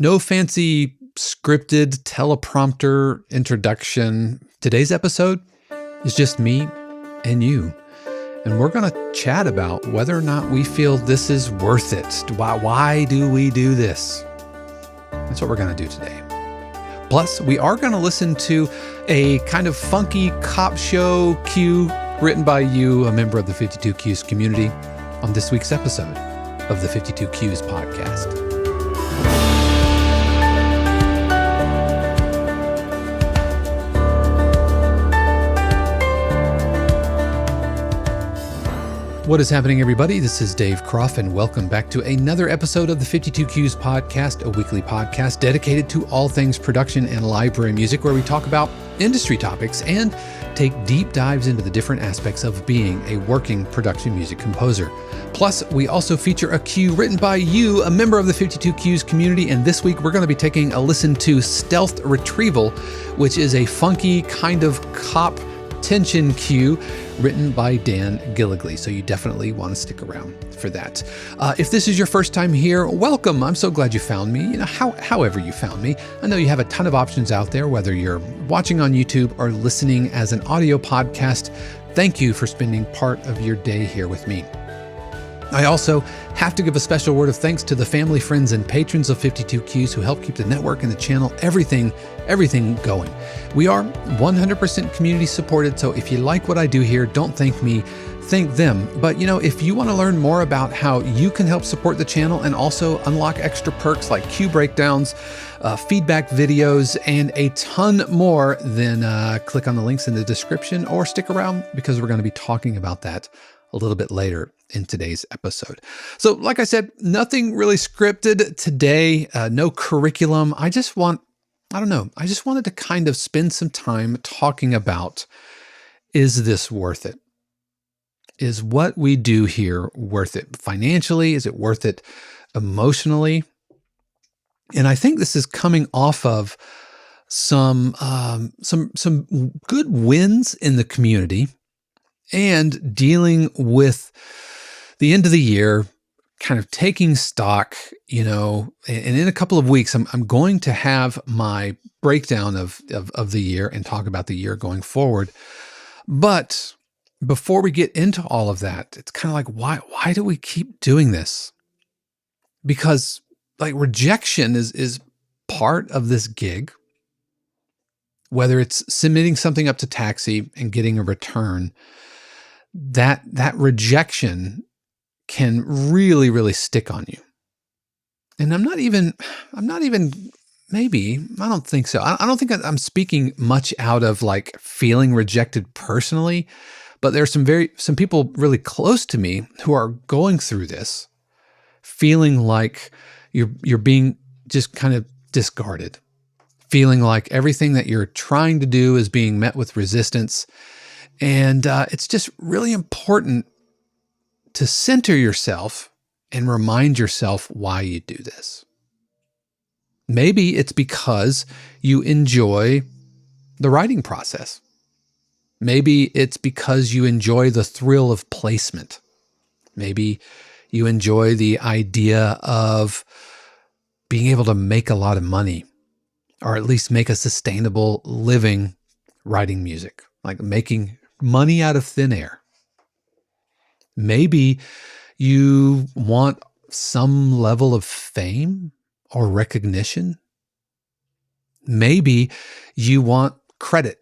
No fancy scripted teleprompter introduction. Today's episode is just me and you. And we're going to chat about whether or not we feel this is worth it. Why do we do this? That's what we're going to do today. Plus, we are going to listen to a kind of funky cop show cue written by you, a member of the 52 Qs community, on this week's episode of the 52 Qs podcast. What is happening, everybody? This is Dave Croft, and welcome back to another episode of the 52 Qs podcast, a weekly podcast dedicated to all things production and library music, where we talk about industry topics and take deep dives into the different aspects of being a working production music composer. Plus, we also feature a cue written by you, a member of the 52 Qs community, and this week we're going to be taking a listen to Stealth Retrieval, which is a funky kind of cop tension cue written by Dan Gillogly. So you definitely want to stick around for that. If this is your first time here, welcome. I'm so glad you found me. However you found me. I know you have a ton of options out there, whether you're watching on YouTube or listening as an audio podcast. Thank you for spending part of your day here with me. I also have to give a special word of thanks to the family, friends, and patrons of 52 Qs who help keep the network and the channel, everything going. We are 100% community supported, so if you like what I do here, don't thank me, thank them. But if you want to learn more about how you can help support the channel and also unlock extra perks like cue breakdowns, feedback videos, and a ton more, then click on the links in the description or stick around because we're going to be talking about that a little bit later in today's episode. So like I said, nothing really scripted today, no curriculum. I just wanted to kind of spend some time talking about, is this worth it? Is what we do here worth it financially? Is it worth it emotionally? And I think this is coming off of some good wins in the community and dealing with the end of the year, kind of taking stock, and in a couple of weeks, I'm going to have my breakdown of the year and talk about the year going forward. But before we get into all of that, it's kind of like, why do we keep doing this? Because rejection is part of this gig, whether it's submitting something up to Taxi and getting a return, that rejection can really, really stick on you. And I don't think so. I don't think I'm speaking much out of feeling rejected personally, but there's some people really close to me who are going through this, feeling like you're being just kind of discarded, feeling like everything that you're trying to do is being met with resistance. And it's just really important to center yourself and remind yourself why you do this. Maybe it's because you enjoy the writing process. Maybe it's because you enjoy the thrill of placement. Maybe you enjoy the idea of being able to make a lot of money, or at least make a sustainable living writing music, like making money out of thin air. Maybe you want some level of fame or recognition. Maybe you want credit.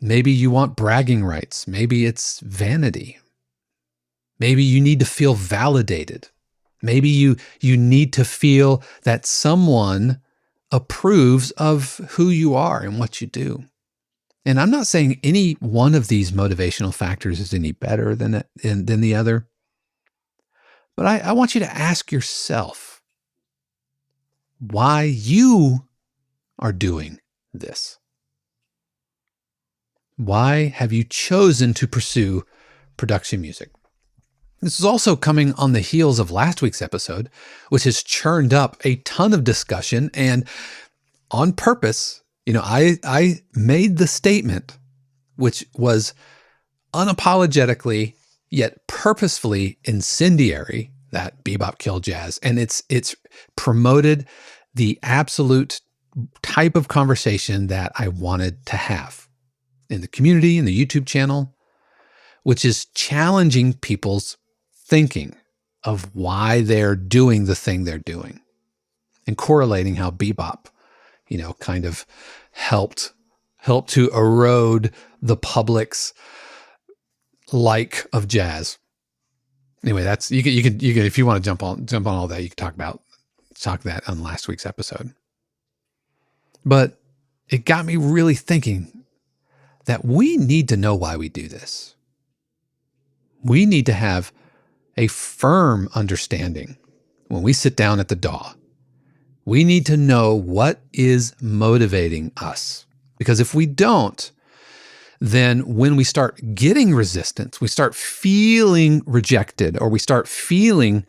Maybe you want bragging rights. Maybe it's vanity. Maybe you need to feel validated. Maybe you need to feel that someone approves of who you are and what you do. And I'm not saying any one of these motivational factors is any better than the other, but I want you to ask yourself why you are doing this. Why have you chosen to pursue production music? This is also coming on the heels of last week's episode, which has churned up a ton of discussion, and on purpose, I made the statement, which was unapologetically yet purposefully incendiary, that bebop kill jazz, and it's promoted the absolute type of conversation that I wanted to have in the community, in the YouTube channel, which is challenging people's thinking of why they're doing the thing they're doing and correlating how bebop, kind of helped to erode the public's like of jazz. Anyway, that's you can if you want to jump on all that, you can talk that on last week's episode. But it got me really thinking that we need to know why we do this. We need to have a firm understanding when we sit down at the DAW. We need to know what is motivating us. Because if we don't, then when we start getting resistance, we start feeling rejected, or we start feeling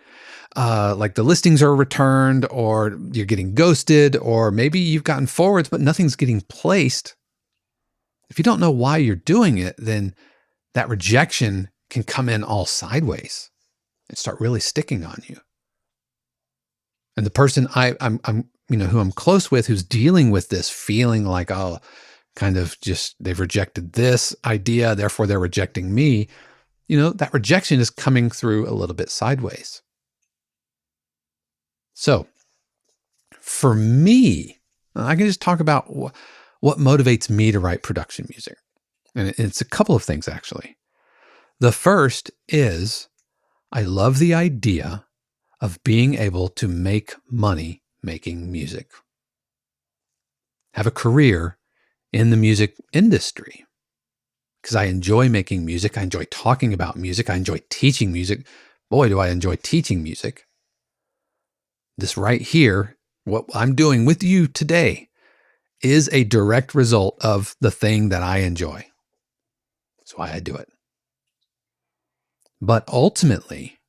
like the listings are returned, or you're getting ghosted, or maybe you've gotten forwards, but nothing's getting placed. If you don't know why you're doing it, then that rejection can come in all sideways and start really sticking on you. And the person I'm who I'm close with, who's dealing with this, feeling like, oh, kind of just they've rejected this idea, therefore they're rejecting me. That rejection is coming through a little bit sideways. So for me, I can just talk about what motivates me to write production music. And it's a couple of things, actually. The first is I love the idea of being able to make money making music, have a career in the music industry, because I enjoy making music. I enjoy talking about music. I enjoy teaching music. Boy, do I enjoy teaching music. This right here, what I'm doing with you today, is a direct result of the thing that I enjoy. That's why I do it. But ultimately,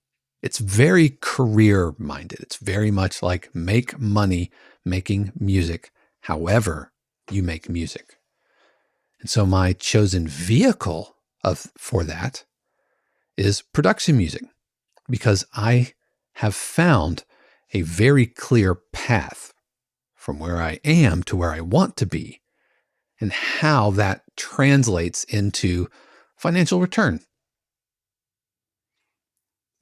it's very career-minded. It's very much like make money making music, however you make music. And so my chosen vehicle for that is production music, because I have found a very clear path from where I am to where I want to be, and how that translates into financial return.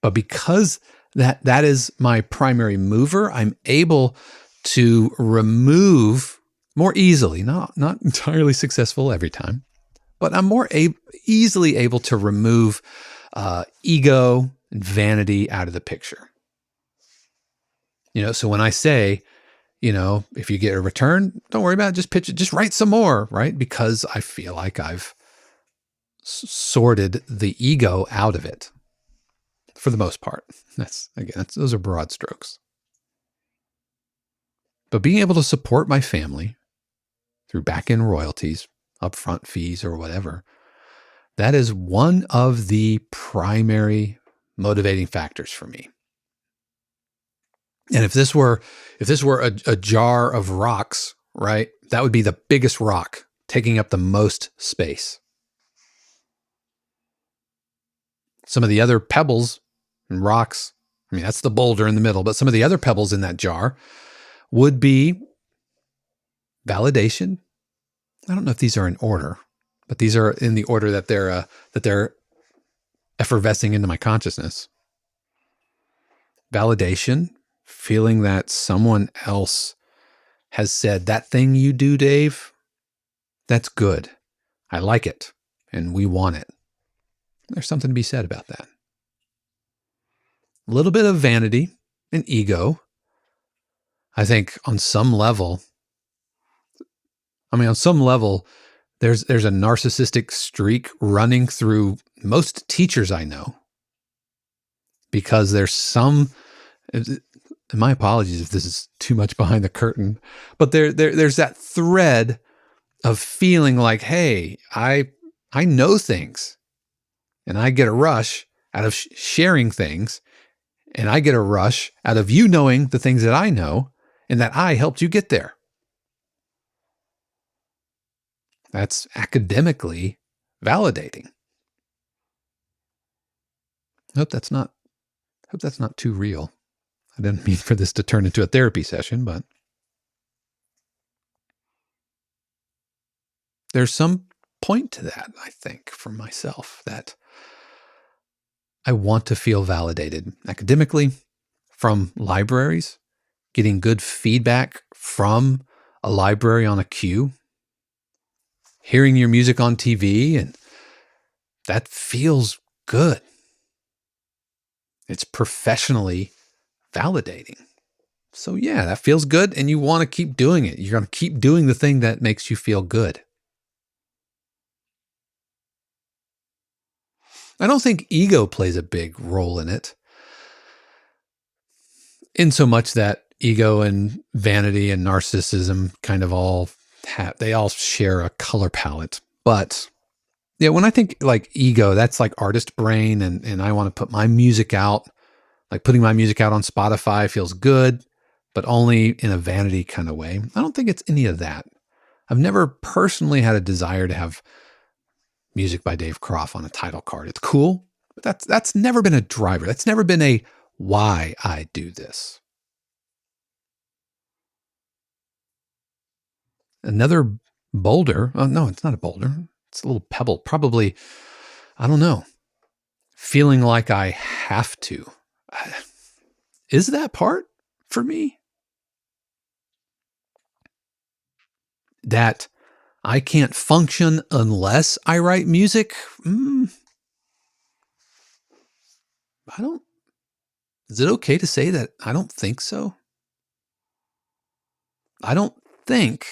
But because that is my primary mover, I'm able to remove more easily, not entirely successful every time, but I'm more easily able to remove ego and vanity out of the picture. So when I say, if you get a return, don't worry about it, just pitch it, just write some more, right? Because I feel like I've sorted the ego out of it for the most part. Those are broad strokes. But being able to support my family through back-end royalties, upfront fees, or whatever, that is one of the primary motivating factors for me. And if this were a jar of rocks, right, that would be the biggest rock taking up the most space. Some of the other pebbles and rocks, that's the boulder in the middle, but some of the other pebbles in that jar would be validation. I don't know if these are in order, but these are in the order that they're effervescing into my consciousness. Validation, feeling that someone else has said, that thing you do, Dave, that's good. I like it, and we want it. There's something to be said about that. A little bit of vanity and ego. I think on some level, there's a narcissistic streak running through most teachers I know, because there's some, and my apologies if this is too much behind the curtain, but there's that thread of feeling like, hey, I know things, and I get a rush out of sharing things, and I get a rush out of you knowing the things that I know, and that I helped you get there. That's academically validating. Hope that's not too real. I didn't mean for this to turn into a therapy session, but there's some point to that, I think, for myself, that I want to feel validated academically from libraries, getting good feedback from a library on a queue, hearing your music on TV, and that feels good. It's professionally validating. So yeah, that feels good, and you want to keep doing it. You're going to keep doing the thing that makes you feel good. I don't think ego plays a big role in it, in so much that ego and vanity and narcissism kind of they all share a color palette. But yeah, when I think like ego, that's like artist brain, and I want to put my music out. Like putting my music out on Spotify feels good, but only in a vanity kind of way. I don't think it's any of that. I've never personally had a desire to have music by Dave Croft on a title card. It's cool, but that's never been a driver. That's never been a why I do this. Another boulder. Oh, no, it's not a boulder. It's a little pebble. Probably, I don't know. Feeling like I have to. Is that part for me? That I can't function unless I write music? I don't. Is it okay to say that I don't think so? I don't think.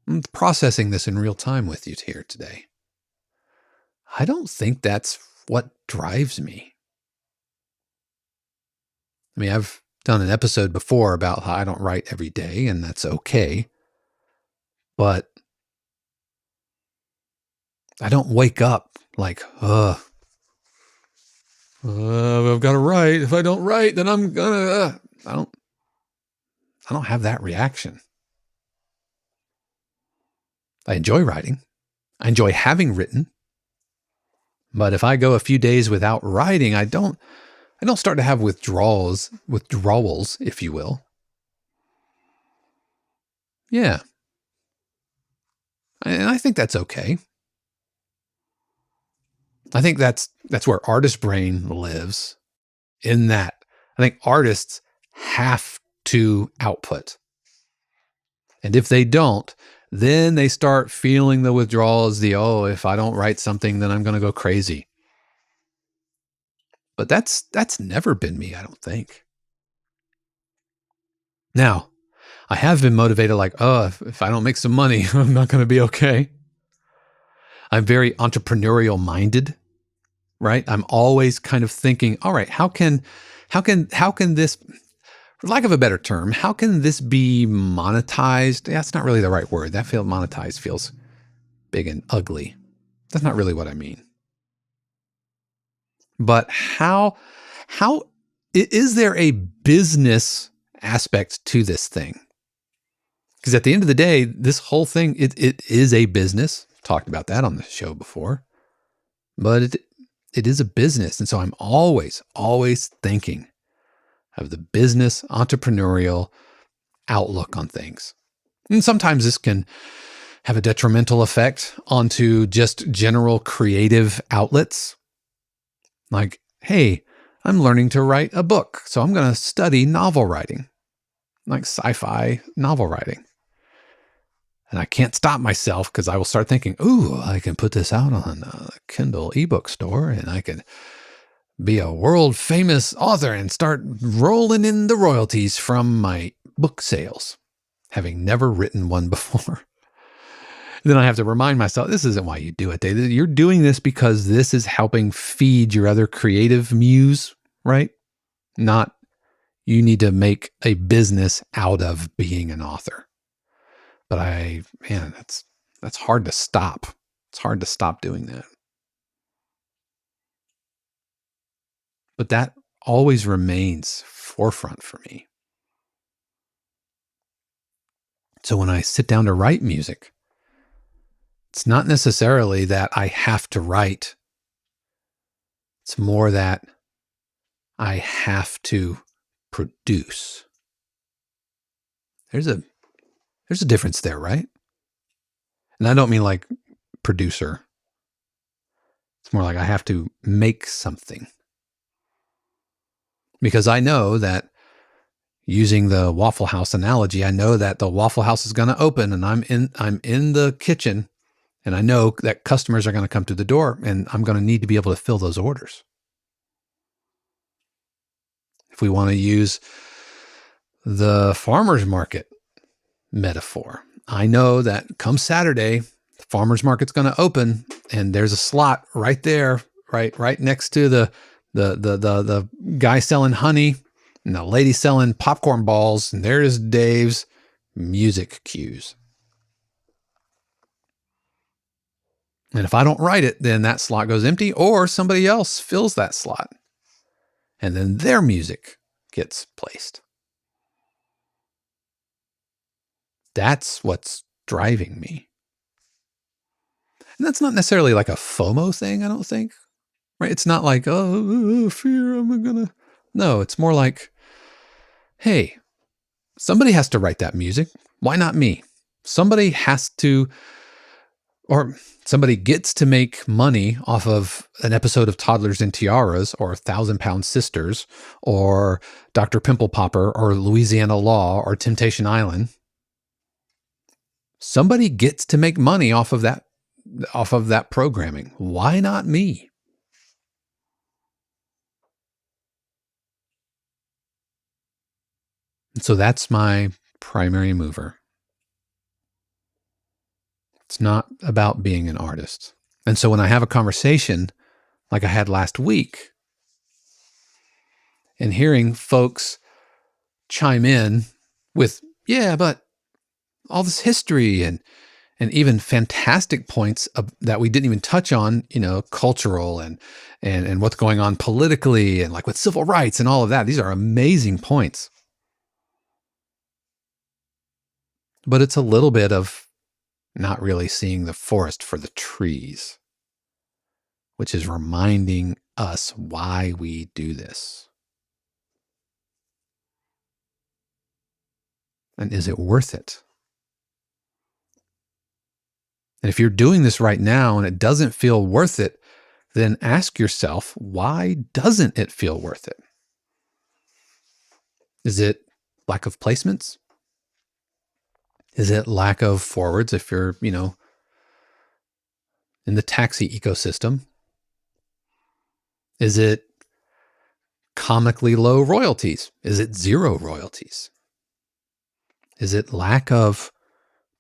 I'm processing this in real time with you here today. I don't think that's what drives me. I mean, I've done an episode before about how I don't write every day, and that's okay. But I don't wake up like, I've got to write. If I don't write, then I'm gonna. I don't have that reaction. I enjoy writing. I enjoy having written. But if I go a few days without writing, I don't start to have withdrawals, if you will. Yeah. And I think that's okay. I think that's where artist brain lives, in that I think artists have to output. And if they don't, then they start feeling the withdrawals, if I don't write something, then I'm going to go crazy. But that's never been me, I don't think. Now, I have been motivated like, if I don't make some money, I'm not going to be okay. I'm very entrepreneurial minded, right? I'm always kind of thinking, all right, how can this, for lack of a better term, how can this be monetized? Yeah, that's not really the right word. Monetized feels big and ugly. That's not really what I mean. But how is there a business aspect to this thing? Because at the end of the day, this whole thing, it is a business. I've talked about that on the show before, but it is a business. And so I'm always thinking of the business entrepreneurial outlook on things. And sometimes this can have a detrimental effect onto just general creative outlets. Like, hey, I'm learning to write a book, so I'm going to study novel writing, like sci-fi novel writing. And I can't stop myself because I will start thinking, ooh, I can put this out on a Kindle ebook store, and I could be a world famous author and start rolling in the royalties from my book sales, having never written one before. Then I have to remind myself, this isn't why you do it, David. You're doing this because this is helping feed your other creative muse, right? Not you need to make a business out of being an author. But that's hard to stop. It's hard to stop doing that. But that always remains forefront for me. So when I sit down to write music, it's not necessarily that I have to write. It's more that I have to produce. There's There's a difference there, right? And I don't mean like producer. It's more like I have to make something. Because I know that, using the Waffle House analogy, I know that the Waffle House is going to open and I'm in the kitchen, and I know that customers are going to come to the door and I'm going to need to be able to fill those orders. If we want to use the farmer's market metaphor, I know that come Saturday, the farmer's market's going to open and there's a slot right there, right next to the guy selling honey and the lady selling popcorn balls, and there's Dave's music cues. And if I don't write it, then that slot goes empty, or somebody else fills that slot, and then their music gets placed. That's what's driving me. And that's not necessarily like a FOMO thing, I don't think. Right? It's not like, oh, fear, I'm gonna. No, it's more like, hey, somebody has to write that music. Why not me? Somebody has to, or somebody gets to make money off of an episode of Toddlers and Tiaras, or 1,000-Pound Sisters, or Dr. Pimple Popper, or Louisiana Law, or Temptation Island. Somebody gets to make money off of that programming. Why not me? And so that's my primary mover. It's not about being an artist. And so when I have a conversation like I had last week, and hearing folks chime in with, yeah, but all this history and even fantastic points that we didn't even touch on, cultural and what's going on politically and like with civil rights and all of that. These are amazing points. But it's a little bit of not really seeing the forest for the trees, which is reminding us why we do this. And is it worth it? And if you're doing this right now and it doesn't feel worth it, then ask yourself, why doesn't it feel worth it? Is it lack of placements? Is it lack of forwards if you're, in the taxi ecosystem? Is it comically low royalties? Is it zero royalties? Is it lack of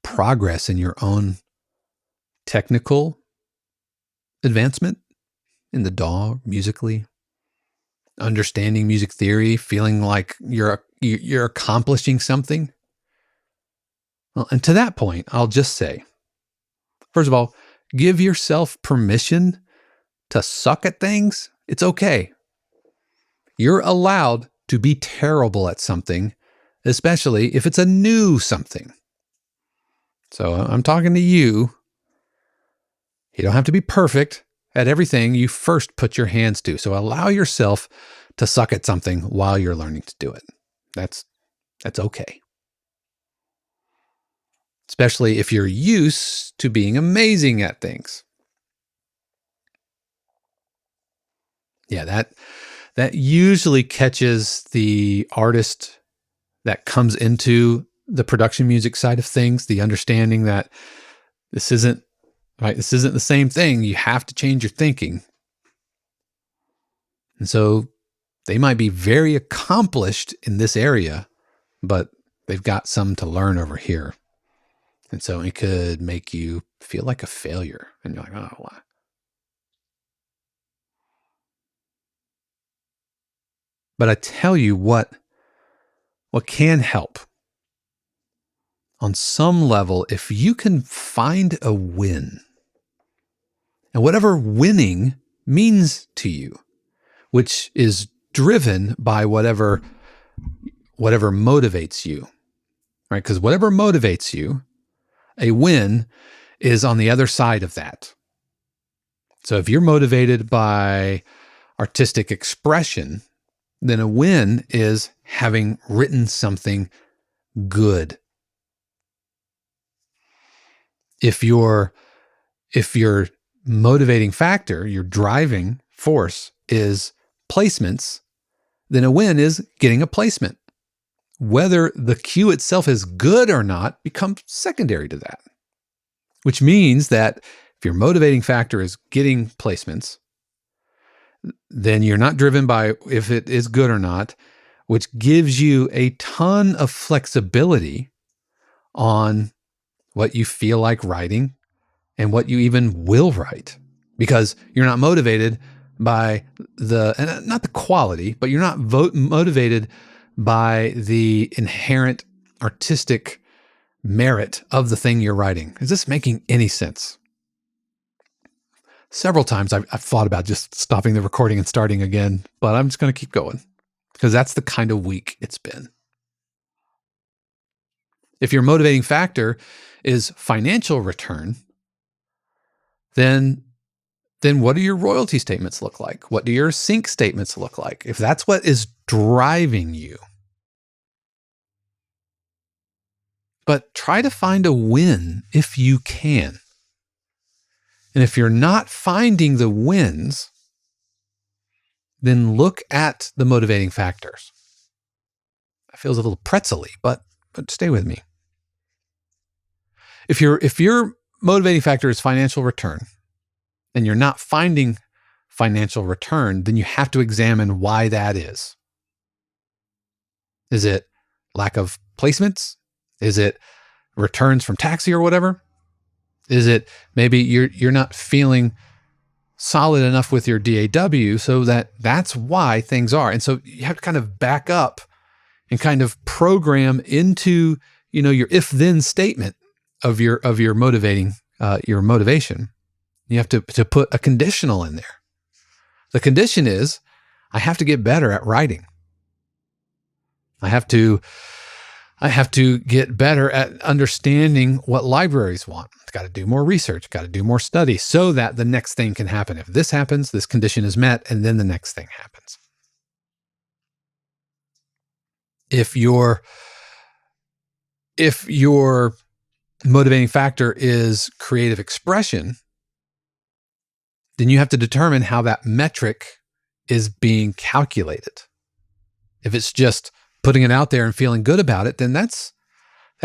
progress in your own technical advancement in the DAW, musically? Understanding music theory, feeling like you're accomplishing something? Well, and to that point, I'll just say, first of all, give yourself permission to suck at things. It's okay. You're allowed to be terrible at something, especially if it's a new something. So I'm talking to you. You don't have to be perfect at everything you first put your hands to. So allow yourself to suck at something while you're learning to do it. That's okay. Especially if you're used to being amazing at things. Yeah, that usually catches the artist that comes into the production music side of things, the understanding that this isn't the same thing. You have to change your thinking. And so they might be very accomplished in this area, but they've got some to learn over here. And so it could make you feel like a failure. And you're like, oh, why? But I tell you what can help. On some level, if you can find a win, and whatever winning means to you, which is driven by whatever motivates you, right? Because whatever motivates you, a win is on the other side of that. So if you're motivated by artistic expression, then a win is having written something good. If your motivating factor, your driving force is placements, then a win is getting a placement. Whether the cue itself is good or not becomes secondary to that, which means that if your motivating factor is getting placements, then you're not driven by if it is good or not, which gives you a ton of flexibility on what you feel like writing and what you even will write, because you're not motivated by not the quality, but you're not motivated by the inherent artistic merit of the thing you're writing. Is this making any sense? Several times I've thought about just stopping the recording and starting again, but I'm just going to keep going because that's the kind of week it's been. If your motivating factor is financial return, then what do your royalty statements look like? What do your sync statements look like? If that's what is driving you. But try to find a win if you can. And if you're not finding the wins, then look at the motivating factors. That feels a little pretzel-y, but stay with me. If your motivating factor is financial return, and you're not finding financial return, then you have to examine why that is. Is it lack of placements? Is it returns from taxi or whatever? Is it maybe you're not feeling solid enough with your DAW so that's why things are. And so you have to kind of back up and kind of program into, your if-then statement of your motivating, your motivation. You have to put a conditional in there. The condition is, I have to get better at writing. I have to get better at understanding what libraries want. I've got to do more research, got to do more study so that the next thing can happen. If this happens, this condition is met, and then the next thing happens. If your motivating factor is creative expression, then you have to determine how that metric is being calculated. If it's just putting it out there and feeling good about it, then that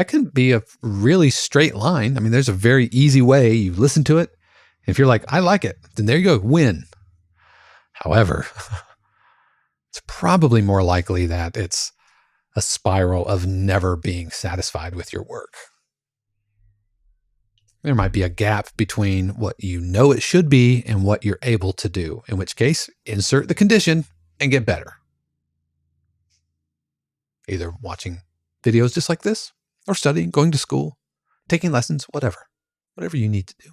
can be a really straight line. I mean, there's a very easy way. You listen to it. If you're like, I like it, then there you go, win. However, it's probably more likely that it's a spiral of never being satisfied with your work. There might be a gap between what you know it should be and what you're able to do, in which case, insert the condition and get better. Either watching videos just like this, or studying, going to school, taking lessons, whatever you need to do.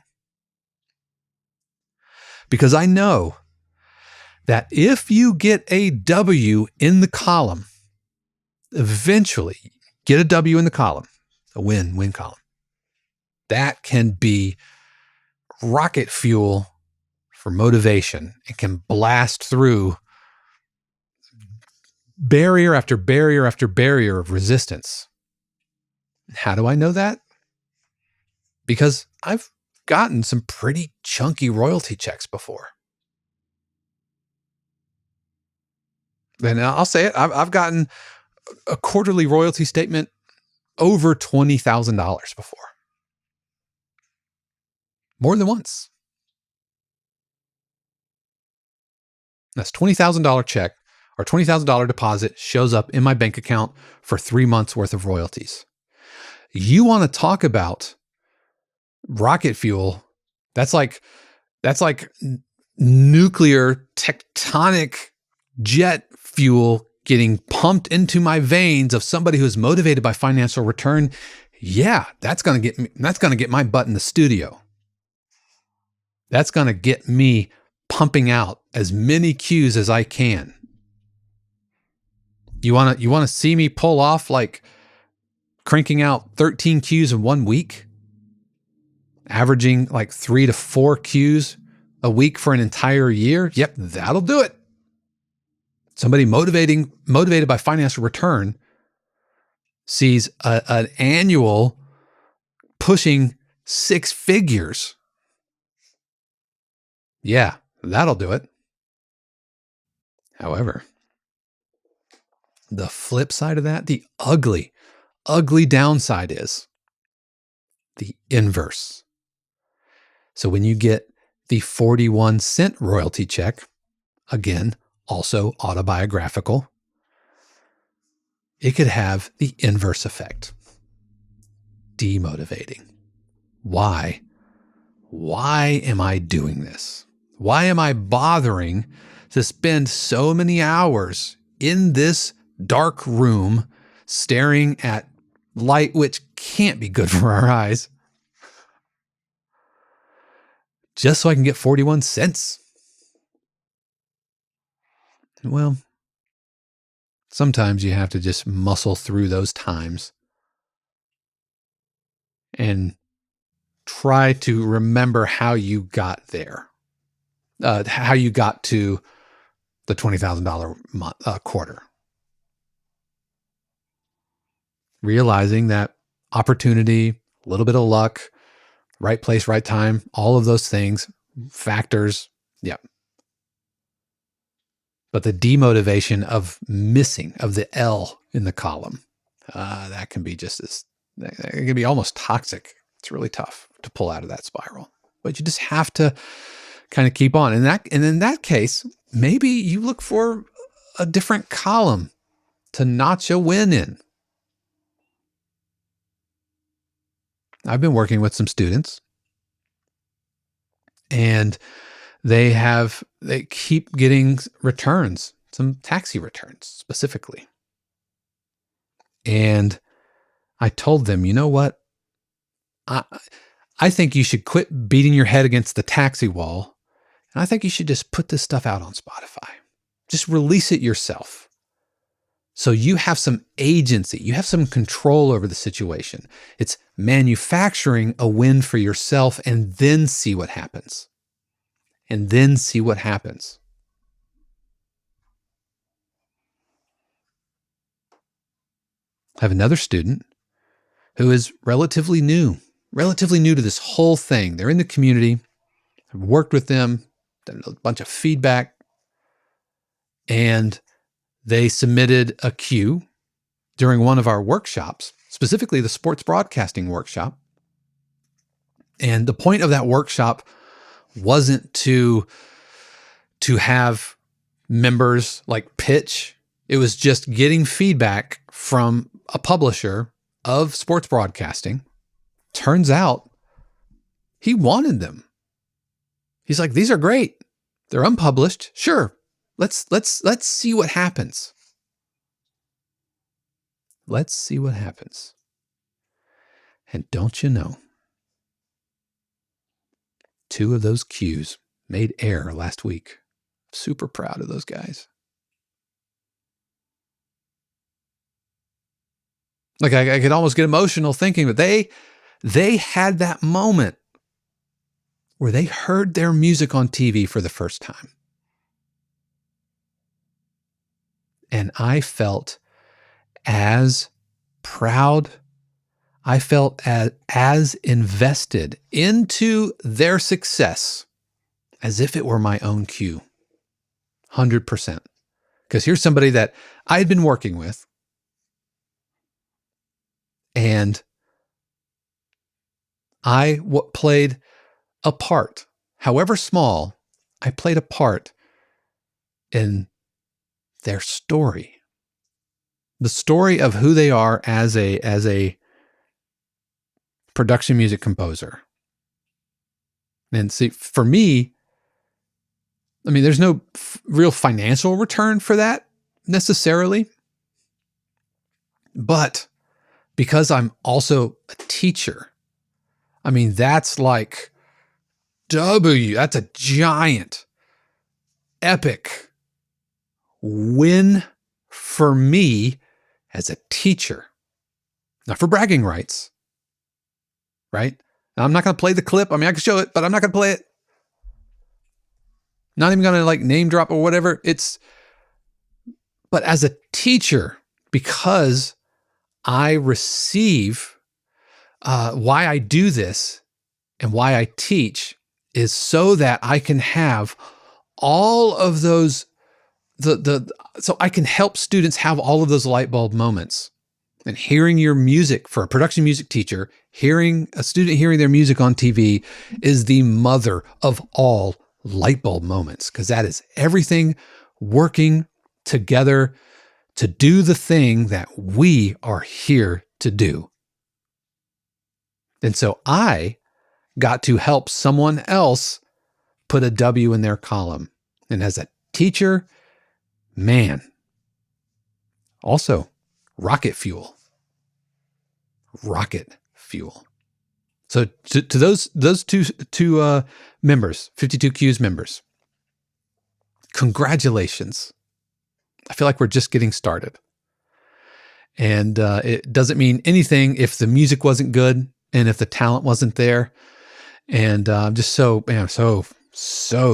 Because I know that if you get a W in the column, eventually get a W in the column, a win column. That can be rocket fuel for motivation. It can blast through barrier after barrier after barrier of resistance. How do I know that? Because I've gotten some pretty chunky royalty checks before. And I'll say it, I've gotten a quarterly royalty statement over $20,000 before. More than once. That's $20,000 check or $20,000 deposit shows up in my bank account for 3 months worth of royalties. You want to talk about rocket fuel? That's like nuclear tectonic jet fuel getting pumped into my veins of somebody who's motivated by financial return. Yeah, that's going to get my butt in the studio. That's going to get me pumping out as many cues as I can. You want to see me pull off like cranking out 13 cues in 1 week, averaging like 3 to 4 cues a week for an entire year? Yep, that'll do it. Somebody motivated by financial return sees an annual pushing 6 figures. Yeah, that'll do it. However, the flip side of that, the ugly downside is the inverse. So when you get the 41-cent royalty check, again, also autobiographical, it could have the inverse effect. Demotivating. Why? Why am I doing this? Why am I bothering to spend so many hours in this dark room staring at light which can't be good for our eyes just so I can get 41 cents? Well, sometimes you have to just muscle through those times and try to remember how you got there, how you got to the $20,000 quarter. Realizing that opportunity, a little bit of luck, right place, right time, all of those things, factors, yeah. But the demotivation of missing, of the L in the column, that can be it can be almost toxic. It's really tough to pull out of that spiral. But you just have to kind of keep on. And in that case, maybe you look for a different column to notch a win in. I've been working with some students, and they keep getting returns, some taxi returns specifically. And I told them, you know what? I think you should quit beating your head against the taxi wall. And I think you should just put this stuff out on Spotify. Just release it yourself. So you have some agency, you have some control over the situation. It's manufacturing a win for yourself and then see what happens. And then see what happens. I have another student who is relatively new to this whole thing. They're in the community. I've worked with them, done a bunch of feedback, and they submitted a cue during one of our workshops, specifically the sports broadcasting workshop. And the point of that workshop wasn't to have members like pitch. It was just getting feedback from a publisher of sports broadcasting. Turns out he wanted them. He's like, these are great. They're unpublished. Sure. Let's see what happens. Let's see what happens. And don't you know, 2 of those cues made air last week. Super proud of those guys. Like I could almost get emotional thinking, but they had that moment where they heard their music on TV for the first time. And I felt as proud, I felt as invested into their success as if it were my own cue. 100%. Because here's somebody that I had been working with, and I played a part, however small, I played a part in their story. The story of who they are as a production music composer. And see, for me, I mean, there's no real financial return for that necessarily. But because I'm also a teacher, I mean, that's like that's a giant, epic win for me as a teacher. Not for bragging rights, right? Now, I'm not going to play the clip. I mean, I can show it, but I'm not going to play it. Not even going to like name drop or whatever. But as a teacher, because I receive, why I do this and why I teach is so that I can have all of those, so I can help students have all of those light bulb moments. And hearing your music, for a production music teacher, hearing a student hearing their music on TV is the mother of all light bulb moments, because that is everything working together to do the thing that we are here to do. And so I got to help someone else put a W in their column. And as a teacher, man, also rocket fuel. So to those two members, 52Q's members, congratulations. I feel like we're just getting started. And it doesn't mean anything if the music wasn't good and if the talent wasn't there. And I'm just so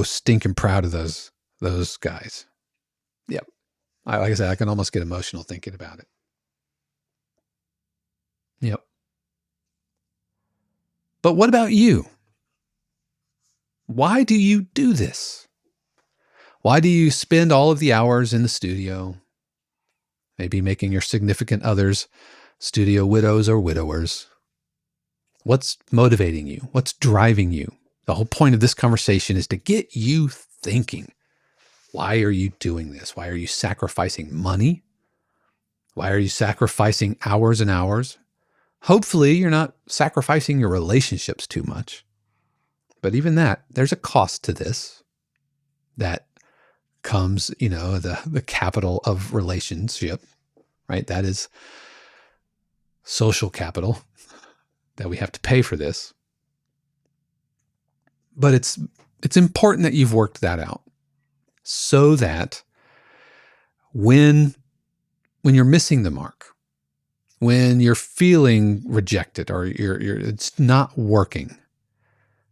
stinking proud of those guys. Yep. Like I said, I can almost get emotional thinking about it. Yep. But what about you? Why do you do this? Why do you spend all of the hours in the studio, maybe making your significant others studio widows or widowers? What's motivating you? What's driving you? The whole point of this conversation is to get you thinking. Why are you doing this? Why are you sacrificing money? Why are you sacrificing hours and hours? Hopefully, you're not sacrificing your relationships too much. But even that, there's a cost to this that comes, the capital of relationship, right? That is social capital that we have to pay for this. But it's important that you've worked that out so that when you're missing the mark, when you're feeling rejected or it's not working,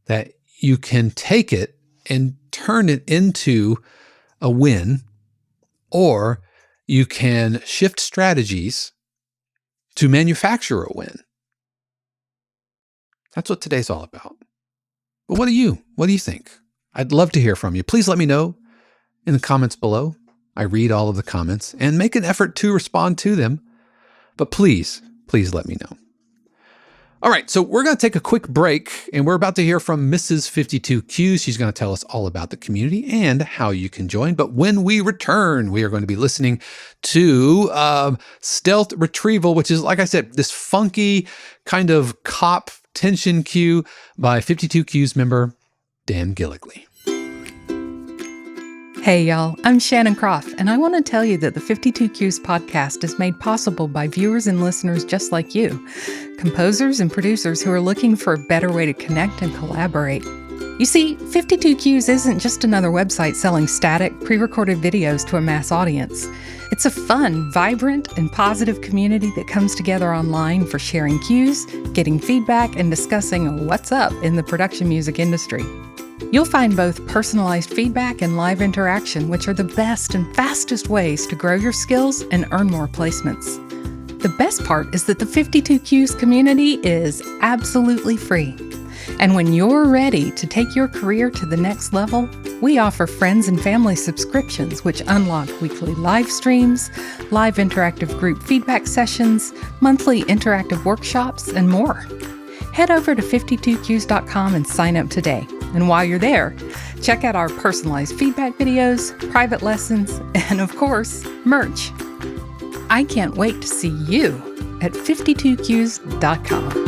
that you can take it and turn it into a win, or you can shift strategies to manufacture a win. That's what today's all about. But what do you think? I'd love to hear from you. Please let me know in the comments below. I read all of the comments and make an effort to respond to them. But please let me know. All right, so we're going to take a quick break, and we're about to hear from Mrs. 52Q. She's going to tell us all about the community and how you can join. But when we return, we are going to be listening to Stealth Retrieval, which is, like I said, this funky kind of cop tension cue by 52Q's member, Dan Gillogly. Hey y'all, I'm Shannon Croft, and I want to tell you that the 52Q's podcast is made possible by viewers and listeners just like you, composers and producers who are looking for a better way to connect and collaborate. You see, 52Q's isn't just another website selling static, pre-recorded videos to a mass audience. It's a fun, vibrant, and positive community that comes together online for sharing cues, getting feedback, and discussing what's up in the production music industry. You'll find both personalized feedback and live interaction, which are the best and fastest ways to grow your skills and earn more placements. The best part is that the 52Q's community is absolutely free. And when you're ready to take your career to the next level, we offer friends and family subscriptions, which unlock weekly live streams, live interactive group feedback sessions, monthly interactive workshops, and more. Head over to 52qs.com and sign up today. And while you're there, check out our personalized feedback videos, private lessons, and of course, merch. I can't wait to see you at 52qs.com.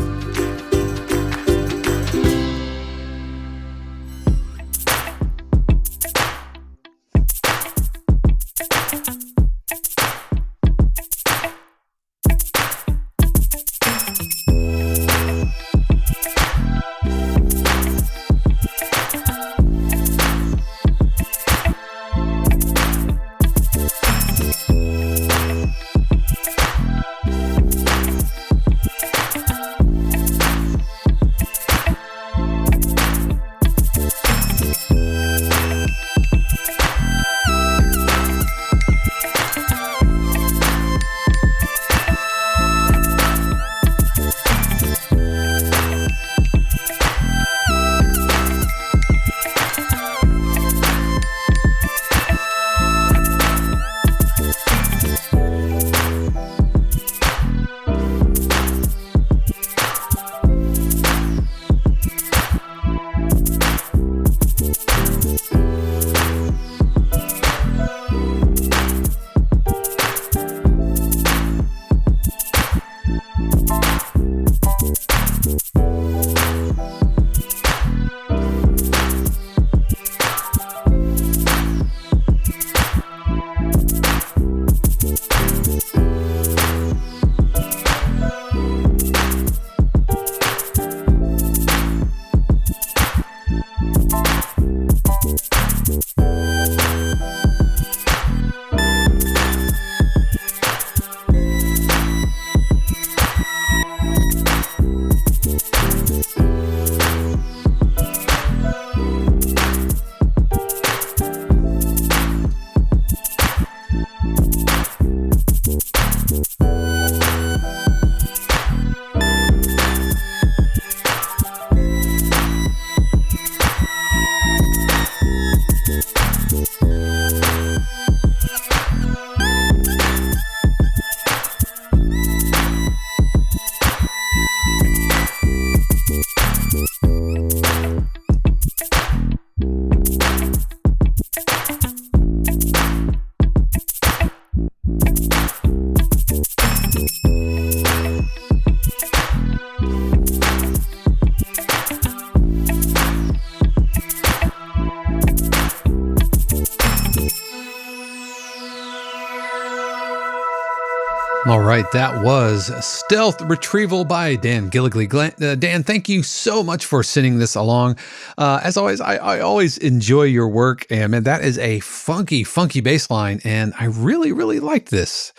All right, that was Stealth Retrieval by Dan Gillogly. Dan, thank you so much for sending this along. As always, I always enjoy your work, and man, that is a funky bass line, and I really, really liked this.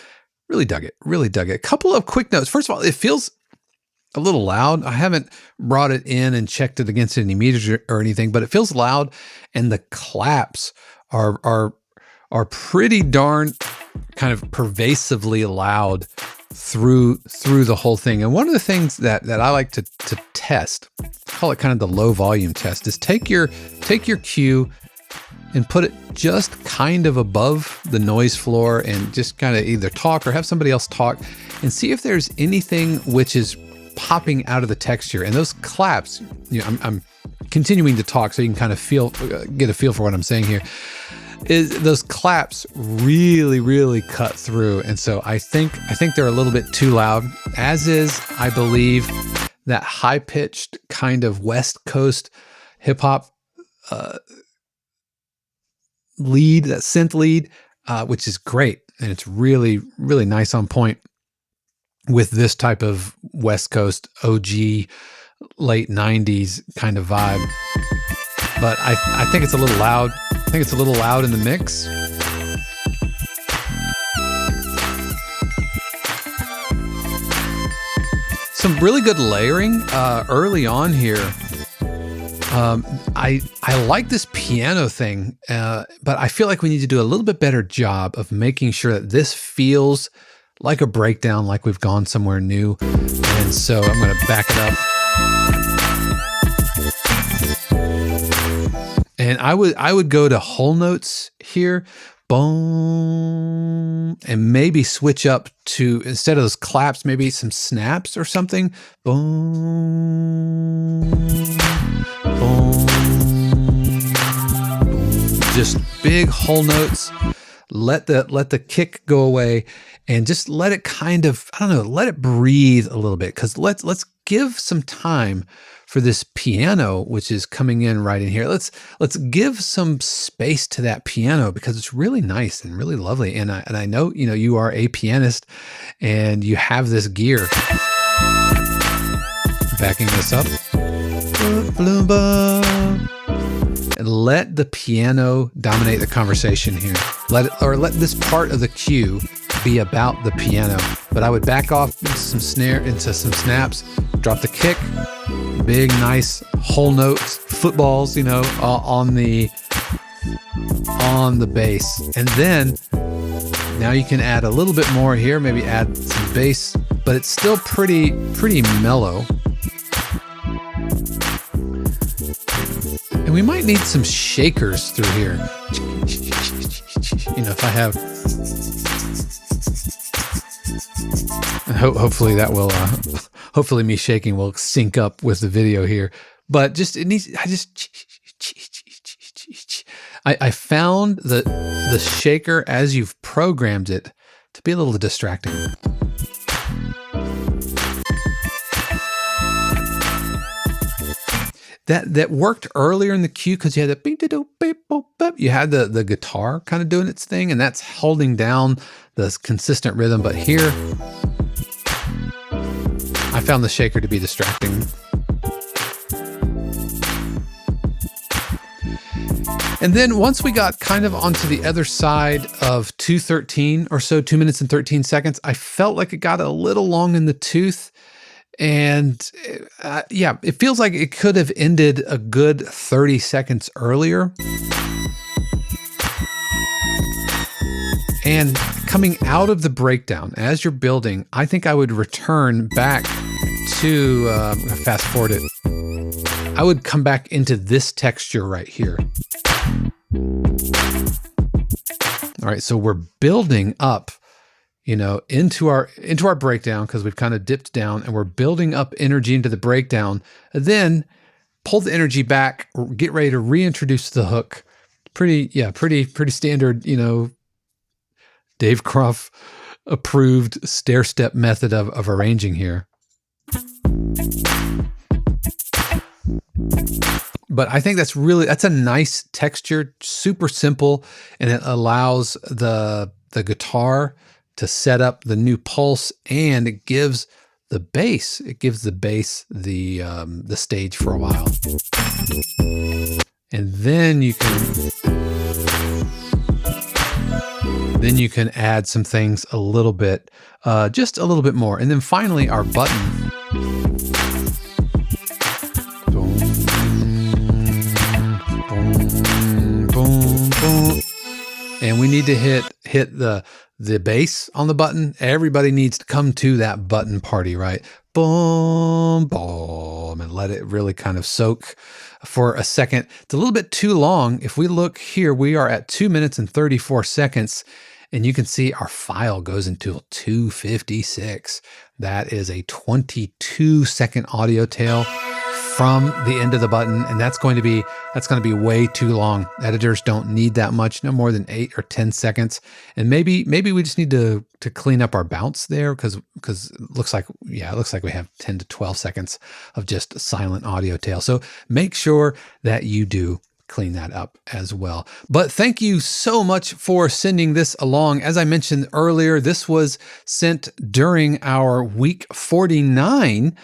Really dug it. A couple of quick notes. First of all, it feels a little loud. I haven't brought it in and checked it against any meters or anything, but it feels loud, and the claps are pretty darn kind of pervasively loud through the whole thing. And one of the things that I like to test, call it kind of the low volume test, is take your cue and put it just kind of above the noise floor and just kind of either talk or have somebody else talk and see if there's anything which is popping out of the texture. And those claps, I'm continuing to talk so you can kind of get a feel for what I'm saying here. Is those claps really cut through. And so I think they're a little bit too loud, as is, I believe, that high-pitched kind of West Coast hip-hop lead, that synth lead, which is great. And it's really nice on point with this type of West Coast OG late 90s kind of vibe. But I think it's a little loud. I think it's a little loud in the mix. Some really good layering early on here. I like this piano thing, but I feel like we need to do a little bit better job of making sure that this feels like a breakdown, like we've gone somewhere new. And so I'm going to back it up. And I would go to whole notes here, boom, and maybe switch up to, instead of those claps, maybe some snaps or something. Boom, boom, just big whole notes. Let the kick go away and just let it kind of, let it breathe a little bit, because let's give some time for this piano, which is coming in right in here. Let's give some space to that piano, because it's really nice and really lovely. And I know, you are a pianist and you have this gear. Backing this up. And let the piano dominate the conversation here. Let this part of the cue be about the piano. But I would back off into some snaps, drop the kick, big, nice whole notes, footballs, on the bass. And then now you can add a little bit more here, maybe add some bass, but it's still pretty mellow. And we might need some shakers through here. If I have, hopefully that will, hopefully me shaking will sync up with the video here. But I found the shaker, as you've programmed it, to be a little distracting. That worked earlier in the cue because you had you had the guitar kind of doing its thing, and that's holding down the consistent rhythm. But here, I found the shaker to be distracting. And then once we got kind of onto the other side of 2:13 or so, 2 minutes and 13 seconds, I felt like it got a little long in the tooth. And it feels like it could have ended a good 30 seconds earlier. And coming out of the breakdown, as you're building, I think I would return back to, fast forward it. I would come back into this texture right here. All right, so we're building up, into our breakdown, because we've kind of dipped down, and we're building up energy into the breakdown. And then pull the energy back, get ready to reintroduce the hook. Pretty standard, Dave Croft approved stair-step method of arranging here. But I think that's a nice texture, super simple, and it allows the guitar to set up the new pulse, and it gives the bass the stage for a while. And then you can add some things a little bit, just a little bit more. And then finally our button. Boom, boom, boom, boom. And we need to hit the bass on the button. Everybody needs to come to that button party, right? Boom, boom, and let it really kind of soak for a second. It's a little bit too long. If we look here, we are at 2 minutes and 34 seconds, and you can see our file goes until 2:56. That is a 22-second audio tail from the end of the button, and that's going to be way too long. Editors don't need that much, no more than 8 or 10 seconds. And maybe we just need to clean up our bounce there, because it looks like we have 10 to 12 seconds of just silent audio tail. So make sure that you do clean that up as well. But thank you so much for sending this along. As I mentioned earlier, this was sent during our week 49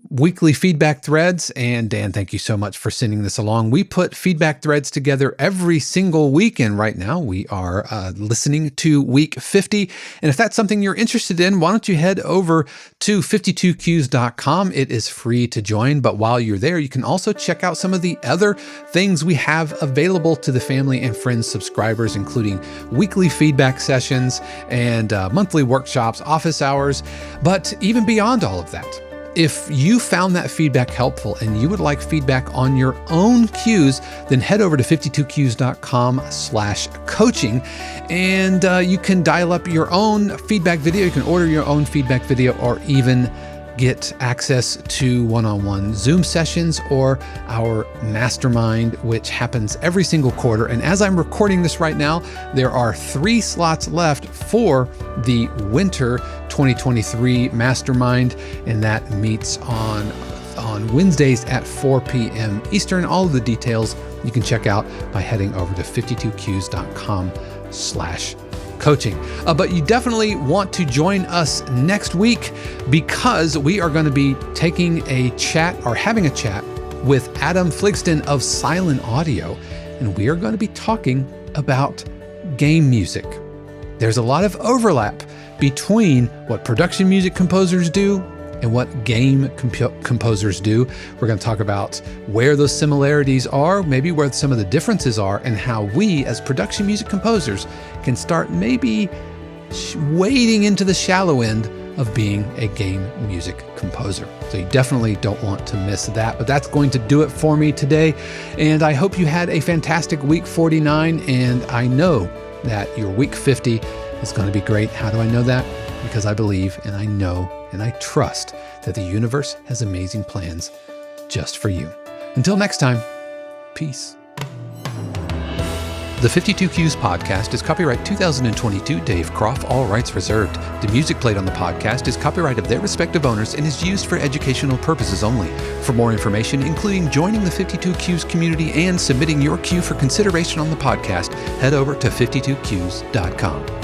weekly feedback threads. And Dan, thank you so much for sending this along. We put feedback threads together every single week, and right now we are listening to week 50. And if that's something you're interested in, why don't you head over to 52cues.com. It is free to join, but while you're there, you can also check out some of the other things we have available to the family and friends subscribers, including weekly feedback sessions and monthly workshops, office hours, but even beyond all of that. If you found that feedback helpful and you would like feedback on your own cues, then head over to 52cues.com/coaching, and you can dial up your own feedback video. You can order your own feedback video, or even get access to one-on-one Zoom sessions or our mastermind, which happens every single quarter. And as I'm recording this right now, there are 3 slots left for the winter 2023 mastermind, and that meets on Wednesdays at 4 p.m. Eastern. All of the details you can check out by heading over to 52cues.com/coaching. But you definitely want to join us next week, because we are going to be having a chat with Adam Fligston of Silent Audio, and we are going to be talking about game music. There's a lot of overlap between what production music composers do and what game composers do. We're going to talk about where those similarities are, maybe where some of the differences are, and how we as production music composers can start maybe wading into the shallow end of being a game music composer. So you definitely don't want to miss that. But that's going to do it for me today. And I hope you had a fantastic week 49, and I know that your week 50 is going to be great. How do I know that? Because I believe and I know and I trust that the universe has amazing plans just for you. Until next time, peace. The 52 Cues podcast is copyright 2022 Dave Croft, all rights reserved. The music played on the podcast is copyright of their respective owners and is used for educational purposes only. For more information, including joining the 52 Cues community and submitting your cue for consideration on the podcast, head over to 52cues.com.